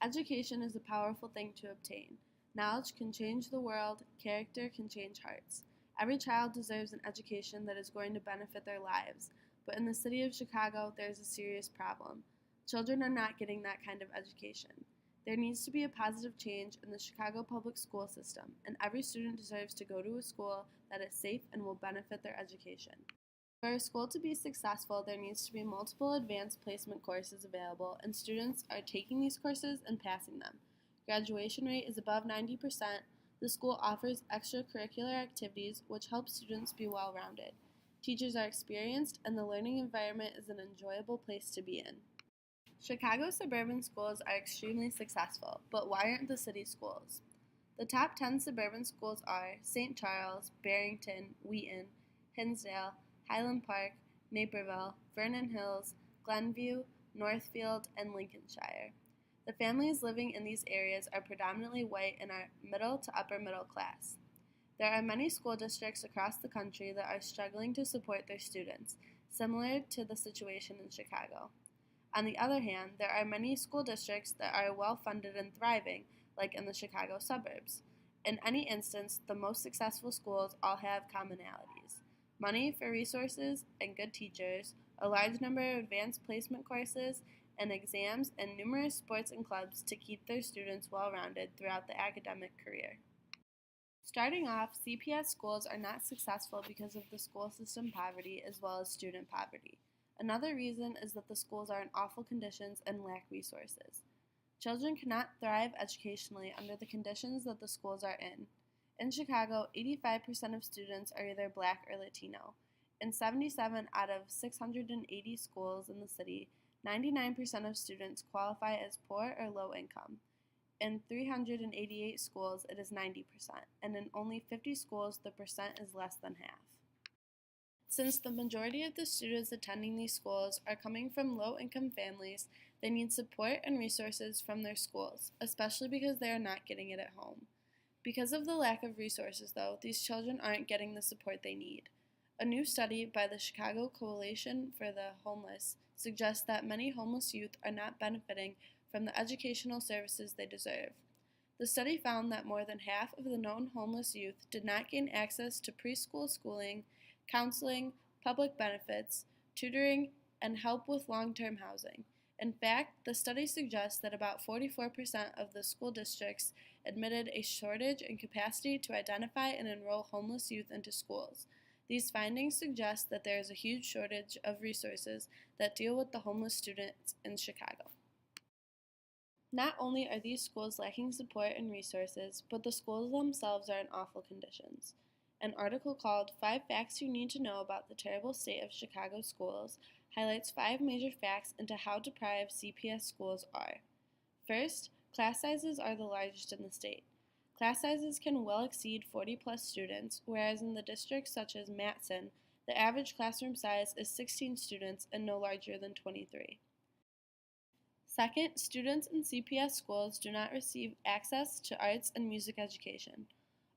Education is a powerful thing to obtain. Knowledge can change the world, character can change hearts. Every child deserves an education that is going to benefit their lives, but in the city of Chicago, there is a serious problem. Children are not getting that kind of education. There needs to be a positive change in the Chicago public school system, and every student deserves to go to a school that is safe and will benefit their education. For a school to be successful, there needs to be multiple advanced placement courses available, and students are taking these courses and passing them. Graduation rate is above 90%. The school offers extracurricular activities, which help students be well-rounded. Teachers are experienced, and the learning environment is an enjoyable place to be in. Chicago suburban schools are extremely successful, but why aren't the city schools? The top 10 suburban schools are St. Charles, Barrington, Wheaton, Hinsdale, Highland Park, Naperville, Vernon Hills, Glenview, Northfield, and Lincolnshire. The families living in these areas are predominantly white and are middle to upper middle class. There are many school districts across the country that are struggling to support their students, similar to the situation in Chicago. On the other hand, there are many school districts that are well-funded and thriving, like in the Chicago suburbs. In any instance, the most successful schools all have commonalities: money for resources and good teachers, a large number of advanced placement courses, and exams, and numerous sports and clubs to keep their students well-rounded throughout the academic career. Starting off, CPS schools are not successful because of the school system poverty as well as student poverty. Another reason is that the schools are in awful conditions and lack resources. Children cannot thrive educationally under the conditions that the schools are in. In Chicago, 85% of students are either Black or Latino. In 77 out of 680 schools in the city, 99% of students qualify as poor or low income. In 388 schools, it is 90%, and in only 50 schools, the percent is less than half. Since the majority of the students attending these schools are coming from low-income families, they need support and resources from their schools, especially because they are not getting it at home. Because of the lack of resources, though, these children aren't getting the support they need. A new study by the Chicago Coalition for the Homeless suggests that many homeless youth are not benefiting from the educational services they deserve. The study found that more than half of the known homeless youth did not gain access to preschool schooling, counseling, public benefits, tutoring, and help with long-term housing. In fact, the study suggests that about 44% of the school districts admitted a shortage in capacity to identify and enroll homeless youth into schools. These findings suggest that there is a huge shortage of resources that deal with the homeless students in Chicago. Not only are these schools lacking support and resources, but the schools themselves are in awful conditions. An article called 5 Facts You Need to Know About the Terrible State of Chicago Schools highlights 5 major facts into how deprived CPS schools are. First, class sizes are the largest in the state. Class sizes can well exceed 40-plus students, whereas in the districts such as Matson, the average classroom size is 16 students and no larger than 23. Second, students in CPS schools do not receive access to arts and music education.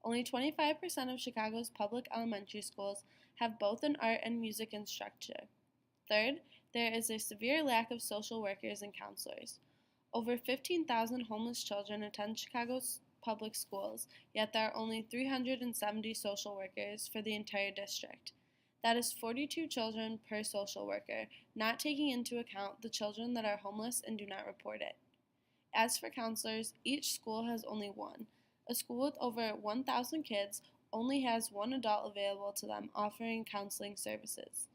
Only 25% of Chicago's public elementary schools have both an art and music instructor. Third, there is a severe lack of social workers and counselors. Over 15,000 homeless children attend Chicago's public schools, yet there are only 370 social workers for the entire district. That is 42 children per social worker, not taking into account the children that are homeless and do not report it. As for counselors, each school has only one. A school with over 1,000 kids only has one adult available to them offering counseling services.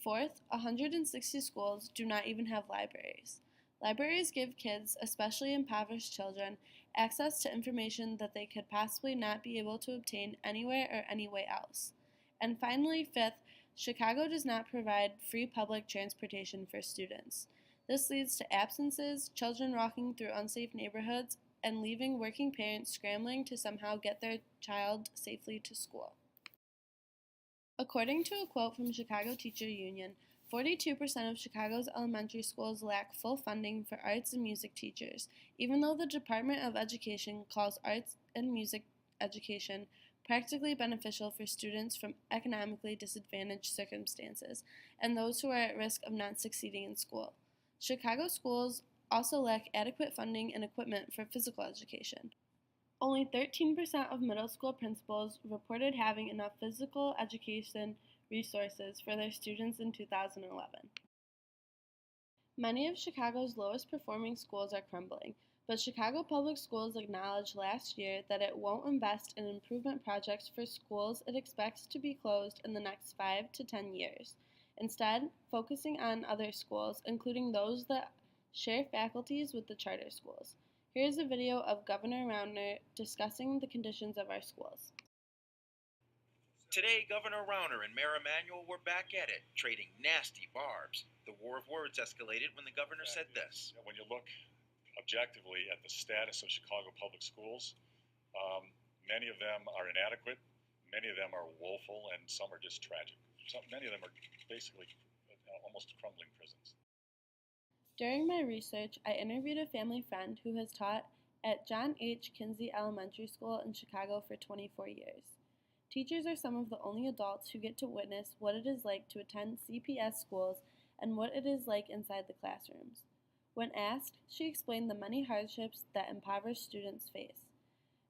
Fourth, 160 schools do not even have libraries. Libraries give kids, especially impoverished children, access to information that they could possibly not be able to obtain anywhere or anyway else. And finally, fifth, Chicago does not provide free public transportation for students. This leads to absences, children walking through unsafe neighborhoods, and leaving working parents scrambling to somehow get their child safely to school. According to a quote from Chicago Teacher Union, 42% of Chicago's elementary schools lack full funding for arts and music teachers, even though the Department of Education calls arts and music education practically beneficial for students from economically disadvantaged circumstances and those who are at risk of not succeeding in school. Chicago schools also lack adequate funding and equipment for physical education. Only 13% of middle school principals reported having enough physical education resources for their students in 2011. Many of Chicago's lowest performing schools are crumbling, but Chicago Public Schools acknowledged last year that it won't invest in improvement projects for schools it expects to be closed in the next 5 to 10 years, instead focusing on other schools, including those that share faculties with the charter schools. Here's a video of Governor Rauner discussing the conditions of our schools. Today, Governor Rauner and Mayor Emanuel were back at it, trading nasty barbs. The war of words escalated when the governor said this. When you look objectively at the status of Chicago public schools, many of them are inadequate, many of them are woeful, and some are just tragic. Many of them are basically almost crumbling prisons. During my research, I interviewed a family friend who has taught at John H. Kinsey Elementary School in Chicago for 24 years. Teachers are some of the only adults who get to witness what it is like to attend CPS schools and what it is like inside the classrooms. When asked, she explained the many hardships that impoverished students face.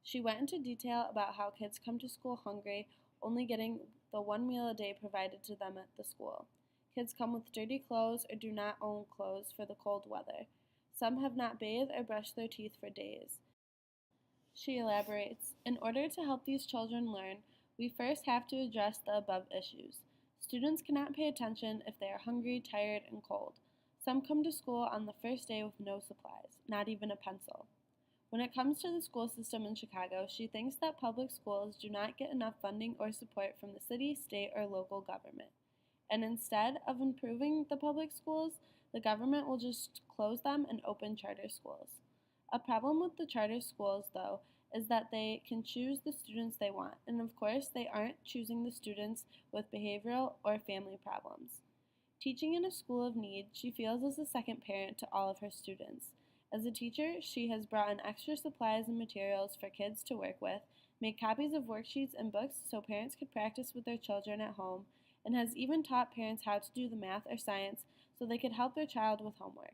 She went into detail about how kids come to school hungry, only getting the one meal a day provided to them at the school. Kids come with dirty clothes or do not own clothes for the cold weather. Some have not bathed or brushed their teeth for days. She elaborates, in order to help these children learn, we first have to address the above issues. Students cannot pay attention if they are hungry, tired, and cold. Some come to school on the first day with no supplies, not even a pencil. When it comes to the school system in Chicago, she thinks that public schools do not get enough funding or support from the city, state, or local government. And instead of improving the public schools, the government will just close them and open charter schools. A problem with the charter schools, though, is that they can choose the students they want, and of course they aren't choosing the students with behavioral or family problems. Teaching in a school of need, she feels as a second parent to all of her students. As a teacher, she has brought in extra supplies and materials for kids to work with, made copies of worksheets and books so parents could practice with their children at home, and has even taught parents how to do the math or science so they could help their child with homework.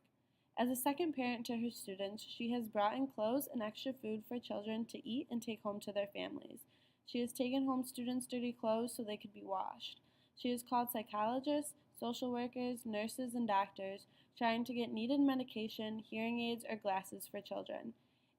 As a second parent to her students, she has brought in clothes and extra food for children to eat and take home to their families. She has taken home students' dirty clothes so they could be washed. She has called psychologists, social workers, nurses, and doctors, trying to get needed medication, hearing aids, or glasses for children.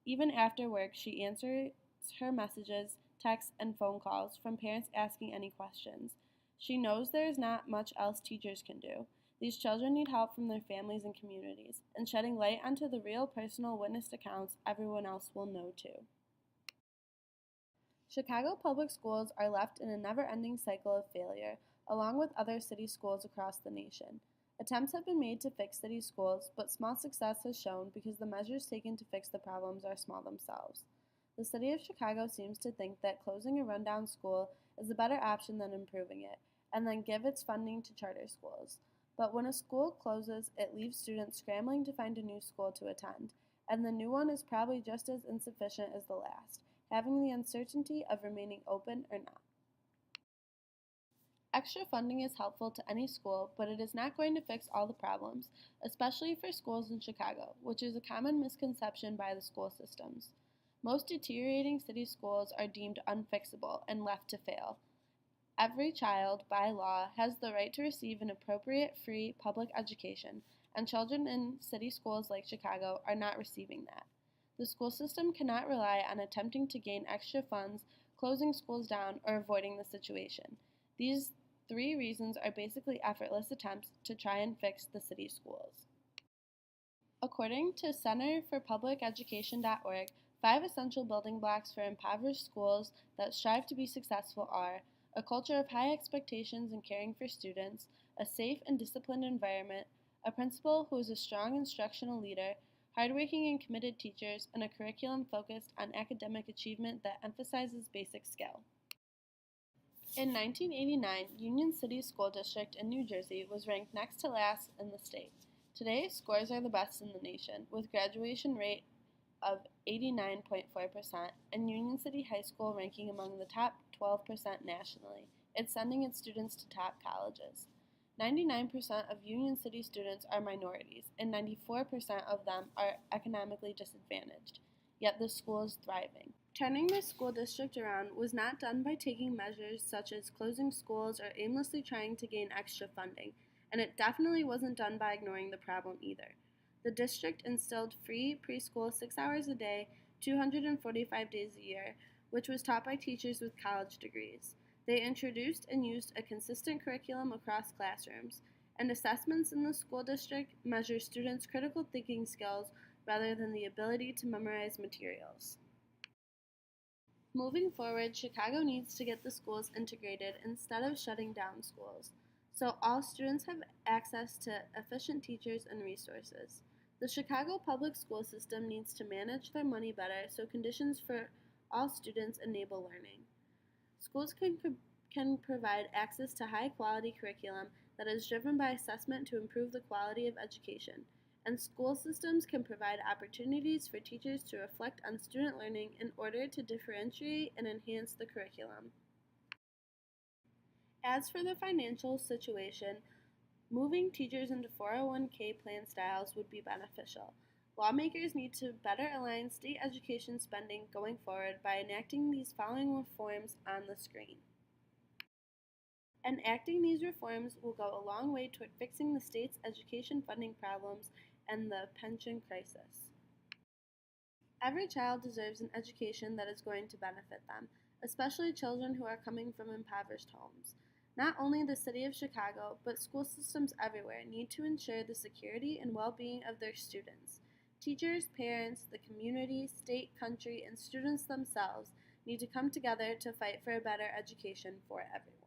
Even after work, she answers her messages, texts, and phone calls from parents asking any questions. She knows there is not much else teachers can do. These children need help from their families and communities, and shedding light onto the real personal witnessed accounts everyone else will know too. Chicago public schools are left in a never-ending cycle of failure, along with other city schools across the nation. Attempts have been made to fix city schools, but small success has shown because the measures taken to fix the problems are small themselves. The city of Chicago seems to think that closing a rundown school is a better option than improving it, and then give its funding to charter schools. But when a school closes, it leaves students scrambling to find a new school to attend, and the new one is probably just as insufficient as the last, having the uncertainty of remaining open or not. Extra funding is helpful to any school, but it is not going to fix all the problems, especially for schools in Chicago, which is a common misconception by the school systems. Most deteriorating city schools are deemed unfixable and left to fail. Every child, by law, has the right to receive an appropriate, free public education, and children in city schools like Chicago are not receiving that. The school system cannot rely on attempting to gain extra funds, closing schools down, or avoiding the situation. These three reasons are basically effortless attempts to try and fix the city schools. According to centerforpubliceducation.org, 5 essential building blocks for impoverished schools that strive to be successful are a culture of high expectations and caring for students, a safe and disciplined environment, a principal who is a strong instructional leader, hardworking and committed teachers, and a curriculum focused on academic achievement that emphasizes basic skill. In 1989, Union City School District in New Jersey was ranked next to last in the state. Today, scores are the best in the nation, with graduation rate of 89.4% and Union City High School ranking among the top 12% nationally. It's sending its students to top colleges. 99% of Union City students are minorities, and 94% of them are economically disadvantaged, yet the school is thriving. Turning the school district around was not done by taking measures such as closing schools or aimlessly trying to gain extra funding, and it definitely wasn't done by ignoring the problem either. The district instilled free preschool 6 hours a day, 245 days a year, which was taught by teachers with college degrees. They introduced and used a consistent curriculum across classrooms, and assessments in the school district measure students' critical thinking skills rather than the ability to memorize materials. Moving forward, Chicago needs to get the schools integrated instead of shutting down schools, so all students have access to efficient teachers and resources. The Chicago public school system needs to manage their money better so conditions for all students enable learning. Schools can provide access to high-quality curriculum that is driven by assessment to improve the quality of education, and school systems can provide opportunities for teachers to reflect on student learning in order to differentiate and enhance the curriculum. As for the financial situation, moving teachers into 401k plan styles would be beneficial. Lawmakers need to better align state education spending going forward by enacting these following reforms on the screen. Enacting these reforms will go a long way toward fixing the state's education funding problems and the pension crisis. Every child deserves an education that is going to benefit them, especially children who are coming from impoverished homes. Not only the city of Chicago, but school systems everywhere need to ensure the security and well-being of their students. Teachers, parents, the community, state, country, and students themselves need to come together to fight for a better education for everyone.